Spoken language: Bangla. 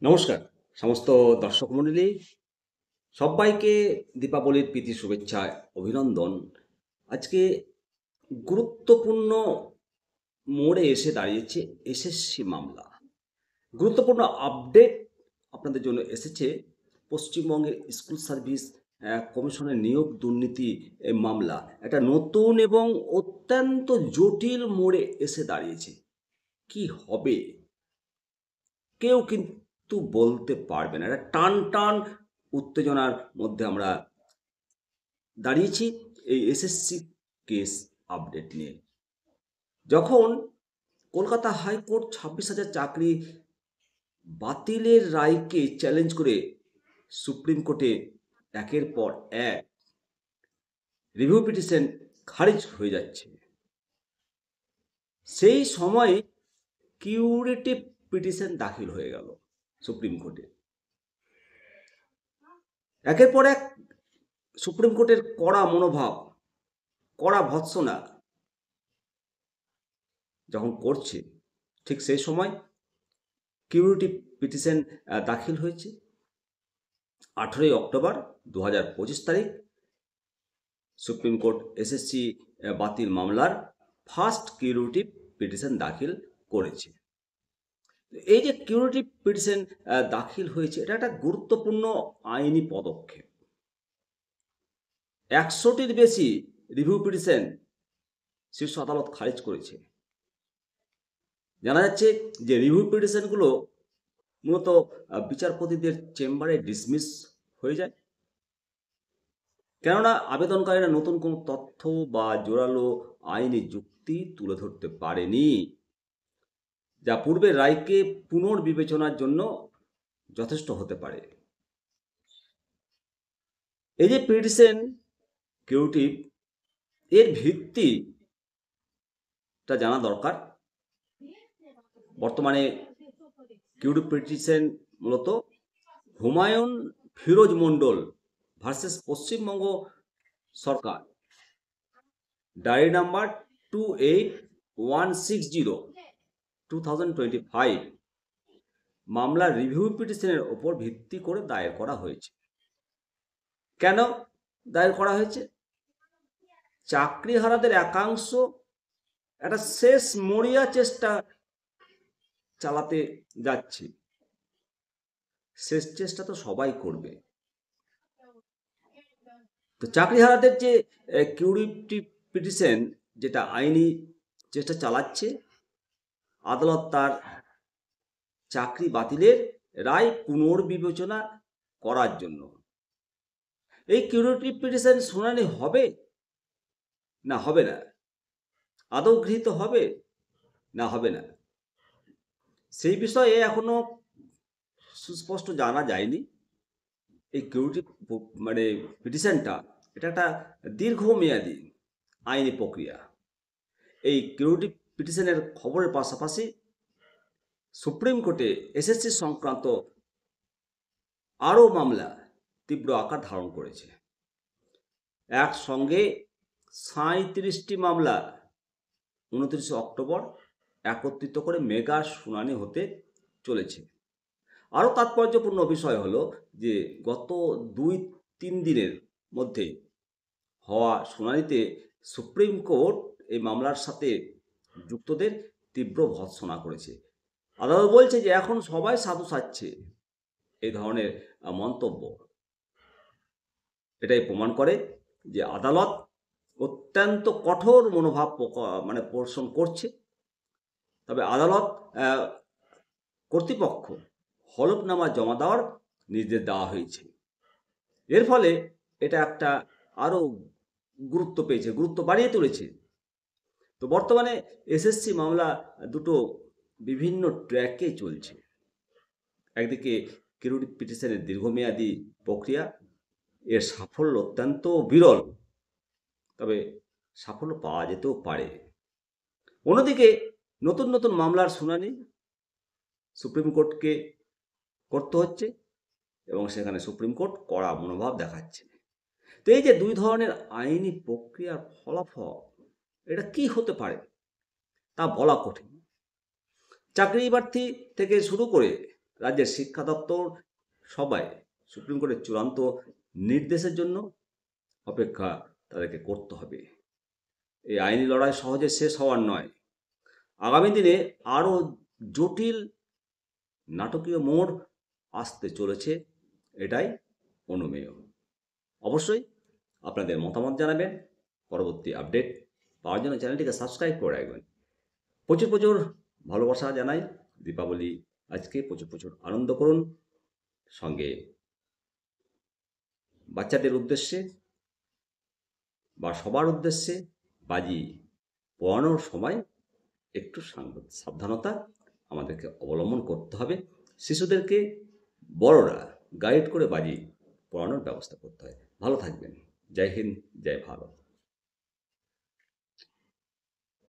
নমস্কার সমস্ত দর্শক মণ্ডলী, সবাইকে দীপাবলির প্রীতি শুভেচ্ছা, অভিনন্দন। আজকে গুরুত্বপূর্ণ মোড়ে এসে দাঁড়িয়েছে এসএসসি মামলা। গুরুত্বপূর্ণ আপডেট আপনাদের জন্য এসেছে। পশ্চিমবঙ্গের স্কুল সার্ভিস কমিশনের নিয়োগ দুর্নীতি মামলা একটা নতুন এবং অত্যন্ত জটিল মোড়ে এসে দাঁড়িয়েছে। কি হবে কেউ কিন্তু বলতে পারবে না। একটা টান টান উত্তেজনার মধ্যে আমরা দাঁড়িয়েছি এই এসএসসি কেস আপডেট নিয়ে। যখন কলকাতা হাইকোর্ট 26,000 চাকরি বাতিলের রায়কে চ্যালেঞ্জ করে সুপ্রিম কোর্টে একের পর এক রিভিউ পিটিশন খারিজ হয়ে যাচ্ছে, সেই সময় কিউরেটিভ পিটিশন দাখিল হয়ে গেল সুপ্রিম কোর্টে। একের পর এক সুপ্রিম কোর্টের কড়া মনোভাব, কড়া ভৎসনা যখন করছে, ঠিক সেই সময় কিউরেটিভ পিটিশন দাখিল হয়েছে। 18 অক্টোবর 2025 তারিখ সুপ্রিম কোর্ট এসএসসি বাতিল মামলার ফার্স্ট কিউরেটিভ পিটিশন দাখিল করেছে। এই যে কিউরেটিভ পিটিশন দাখিল হয়েছে, এটা একটা গুরুত্বপূর্ণ আইনি পদক্ষেপ। 100টির বেশি রিভিউ পিটিশন শীর্ষ আদালত খারিজ করেছে। জানা যাচ্ছে যে রিভিউ পিটিশনগুলো মূলত বিচারপতিদের চেম্বারে ডিসমিস হয়ে যায়, কেননা আবেদনকারীরা নতুন কোনো তথ্য বা জোরালো আইনি যুক্তি তুলে ধরতে পারেনি, যা পূর্বের রায়কে পুনর্বিবেচনার জন্য যথেষ্ট হতে পারে। এই যে পিটিশন কিউরেটিভ, এর ভিত্তিটা জানা দরকার। বর্তমানে কিউরেটিভ পিটিশন মূলত হুমায়ুন ফিরোজ মণ্ডল ভার্সেস পশ্চিমবঙ্গ সরকার, ডায়েরি নাম্বার 28160/2025 মামলার রিভিউ পিটিশনের ওপর ভিত্তি করে দায়ের করা হয়েছে। কেন দায়ের করা হয়েছে? চাকরিহারাদের একাংশ একটা শেষ মরিয়া চেষ্টা চালাতে যাচ্ছে। শেষ চেষ্টা তো সবাই করবে। তো চাকরিহারাদের যে কিউরেটিভ পিটিশন, যেটা আইনি চেষ্টা চালাচ্ছে, আদালত তার চাকরি বাতিলের রায় পুনর্বিবেচনা করার জন্য। এই কিউরেটিভ পিটিশন শুনানি হবে না হবে না, আদৌ গৃহীত হবে না হবে না, সেই বিষয়ে এখনো সুস্পষ্ট জানা যায়নি। এই কিউরেটিভ পিটিশনটা এটা একটা দীর্ঘমেয়াদী আইনি প্রক্রিয়া। এই কিউরেটিভ পিটিশনের খবরের পাশাপাশি সুপ্রিম কোর্টে এসএসসি সংক্রান্ত আরও মামলা তীব্র আকার ধারণ করেছে। একসঙ্গে 37টি মামলা 29 অক্টোবর একত্রিত করে মেগা শুনানি হতে চলেছে। আরও তাৎপর্যপূর্ণ বিষয় হলো যে গত 2-3 দিনের মধ্যে হওয়া শুনানিতে সুপ্রিম কোর্ট এই মামলার সাথে যুক্তদের তীব্র ভর্ৎসনা করেছে। আদালত বলছে যে এখন সবাই সাধু সাজছে। এই ধরনের মন্তব্য এটাই প্রমাণ করে যে আদালত অত্যন্ত কঠোর মনোভাব পোষণ করছে। তবে আদালত কর্তৃপক্ষ হলফনামা জমা দেওয়ার নির্দেশ দেওয়া হয়েছে। এর ফলে এটা একটা আরও গুরুত্ব বাড়িয়ে তুলেছে। তো বর্তমানে এসএসসি মামলা দুটো বিভিন্ন ট্র্যাকে চলছে। একদিকে কিউরেটিভ পিটিশনের দীর্ঘমেয়াদী প্রক্রিয়া, এর সাফল্য অত্যন্ত বিরল, তবে সাফল্য পাওয়া যেতেও পারে। অন্যদিকে নতুন নতুন মামলার শুনানি সুপ্রিম কোর্টকে করতে হচ্ছে এবং সেখানে সুপ্রিম কোর্ট কড়া মনোভাব দেখাচ্ছে। তো এই যে দুই ধরনের আইনি প্রক্রিয়ার ফলাফল, এটা কি হতে পারে তা বলা কঠিন। চাকরি প্রার্থী থেকে শুরু করে রাজ্যের শিক্ষা দপ্তর সবাই সুপ্রিম কোর্টের চূড়ান্ত নির্দেশের জন্য অপেক্ষা তাদেরকে করতে হবে। এই আইনি লড়াই সহজে শেষ হওয়ার নয়, আগামী দিনে আরও জটিল নাটকীয় মোড় আসতে চলেছে, এটাই অনুমেয়। অবশ্যই আপনাদের মতামত জানাবেন। পরবর্তী আপডেট পাওয়ার জন্য চ্যানেলটিকে সাবস্ক্রাইব করে রাখবেন। প্রচুর প্রচুর ভালোবাসা জানাই। দীপাবলি আজকে প্রচুর প্রচুর আনন্দ করুন। সঙ্গে বাচ্চাদের উদ্দেশ্যে বা সবার উদ্দেশ্যে বাজি পোড়ানোর সময় একটু সাবধানতা আমাদেরকে অবলম্বন করতে হবে। শিশুদেরকে বড়রা গাইড করে বাজি পোড়ানোর ব্যবস্থা করতে হয়। ভালো থাকবেন। জয় হিন্দ, জয় ভারত।